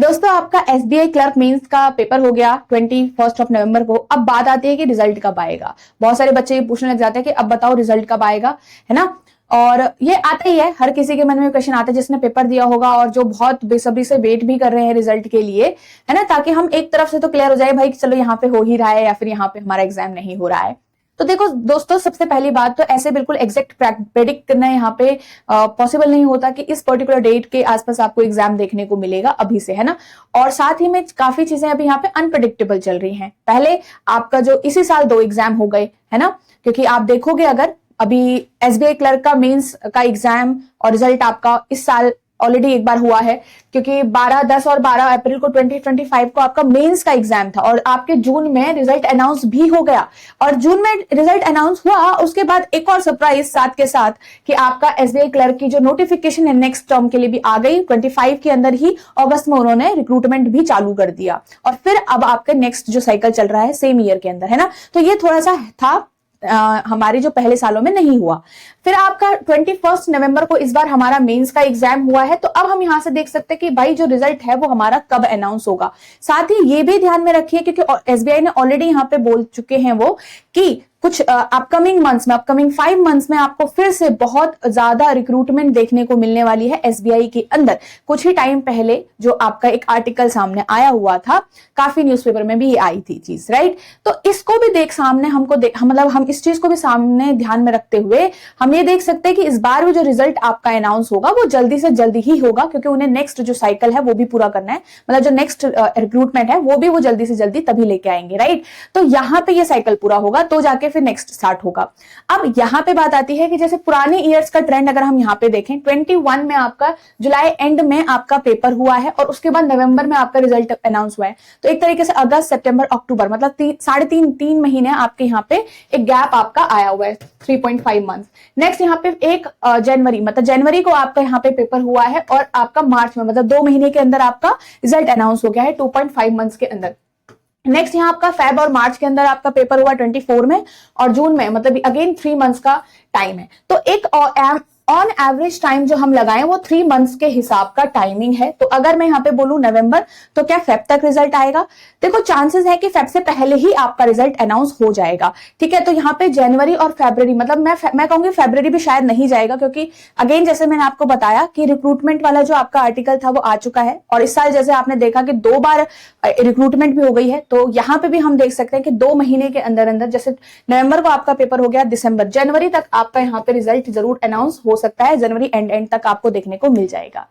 दोस्तों आपका SBI clerk mains का पेपर हो गया 21 नवंबर को। अब बात आती है कि रिजल्ट कब आएगा। बहुत सारे बच्चे ये पूछने लग जाते हैं कि अब बताओ रिजल्ट कब आएगा, है ना। और ये आता ही है, हर किसी के मन में क्वेश्चन आता है जिसने पेपर दिया होगा और जो बहुत बेसब्री से वेट भी कर रहे हैं रिजल्ट के लिए, है ना, ताकि हम एक तरफ से तो क्लियर हो जाए भाई चलो यहाँ पे हो ही रहा है या फिर यहाँ पे हमारा एग्जाम नहीं हो रहा है। तो देखो दोस्तों, सबसे पहली बात तो ऐसे बिल्कुल एग्जैक्ट प्रेडिक्ट करना यहाँ पे पॉसिबल नहीं होता कि इस पर्टिकुलर डेट के आसपास आपको एग्जाम देखने को मिलेगा अभी से, है ना। और साथ ही में काफी चीजें अभी यहाँ पे अनप्रेडिक्टेबल चल रही हैं। पहले आपका जो इसी साल 2 एग्जाम हो गए, है ना, क्योंकि आप देखोगे अगर अभी एसबीआई क्लर्क का मेंस का एग्जाम और रिजल्ट आपका इस साल ऑलरेडी एक बार हुआ है, क्योंकि 12, 10 और 12 अप्रैल को 2025 को आपका मेंस का एग्जाम था और आपके जून में रिजल्ट अनाउंस भी हो गया। और जून में रिजल्ट अनाउंस हुआ, उसके बाद एक और सरप्राइज साथ के साथ कि आपका एसबीआई क्लर्क की जो नोटिफिकेशन है नेक्स्ट टर्म के लिए भी आ गई। 25 के अंदर ही अगस्त में उन्होंने रिक्रूटमेंट भी चालू कर दिया और फिर अब आपका नेक्स्ट जो साइकिल चल रहा है सेम ईयर के अंदर, है ना। तो ये थोड़ा सा था हमारे जो पहले सालों में नहीं हुआ। फिर आपका 21 नवंबर को इस बार हमारा मेंस का एग्जाम हुआ है। तो अब हम यहां से देख सकते हैं कि भाई जो रिजल्ट है वो हमारा कब अनाउंस होगा। साथ ही ये भी ध्यान में रखिए क्योंकि एसबीआई ने ऑलरेडी यहां पे बोल चुके हैं वो कि कुछ अपकमिंग मंथ्स में, अपकमिंग 5 मंथ्स में आपको फिर से बहुत ज्यादा रिक्रूटमेंट देखने को मिलने वाली है एसबीआई के अंदर। कुछ ही टाइम पहले जो आपका एक आर्टिकल सामने आया हुआ था, काफी न्यूज़पेपर में भी ये आई थी चीज, राइट। तो इसको भी मतलब हम इस चीज को भी सामने ध्यान में रखते हुए हम ये देख सकते हैं कि इस बार भी जो रिजल्ट आपका अनाउंस होगा वो जल्दी से जल्दी ही होगा, क्योंकि उन्हें नेक्स्ट जो साइकिल है वो भी पूरा करना है। मतलब जो नेक्स्ट रिक्रूटमेंट है वो भी वो जल्दी से जल्दी तभी लेके आएंगे, राइट। तो यहाँ पे ये साइकिल पूरा होगा तो जाके फिर नेक्स्ट स्टार्ट होगा। अब यहाँ पे बात आती है कि जैसे पुराने ईयर्स का ट्रेंड अगर हम यहाँ पे देखें, 21 में आपका जुलाई एंड में आपका पेपर हुआ है और उसके बाद नवंबर में आपका रिजल्ट अनाउंस हुआ है। तो एक तरीके से अगस्त, सितंबर, अक्टूबर मतलब 3.5 महीने आपके यहाँ पे एक गैप आपका आया हुआ है, 3.5 मंथ। नेक्स्ट यहाँ पे 1 जनवरी, मतलब जनवरी को आपका यहाँ पे पेपर हुआ है और आपका मार्च में मतलब 2 महीने के अंदर आपका रिजल्ट अनाउंस हो गया है 2.5 मंथ्स के अंदर। नेक्स्ट यहाँ आपका फेब और मार्च के अंदर आपका पेपर हुआ 24 में और जून में, मतलब अगेन 3 मंथ्स का टाइम है। तो एक ऑन एवरेज टाइम जो हम लगाएं वो 3 मंथ्स के हिसाब का टाइमिंग है। तो अगर मैं यहाँ पे बोलूं नवंबर, तो क्या फेब तक रिजल्ट आएगा? देखो चांसेस है कि फेब से पहले ही आपका रिजल्ट अनाउंस हो जाएगा, ठीक है। तो यहाँ पे जनवरी और फरवरी, मतलब मैं कहूंगी फरवरी भी शायद नहीं जाएगा, क्योंकि अगेन जैसे मैंने आपको बताया कि रिक्रूटमेंट वाला जो आपका आर्टिकल था वो आ चुका है और इस साल जैसे आपने देखा कि 2 बार रिक्रूटमेंट भी हो गई है। तो यहाँ पे भी हम देख सकते हैं कि 2 महीने के अंदर अंदर, जैसे नवंबर को आपका पेपर हो गया, दिसंबर, जनवरी तक आपका यहाँ पे रिजल्ट जरूर अनाउंस हो सकता है। जनवरी एंड तक आपको देखने को मिल जाएगा।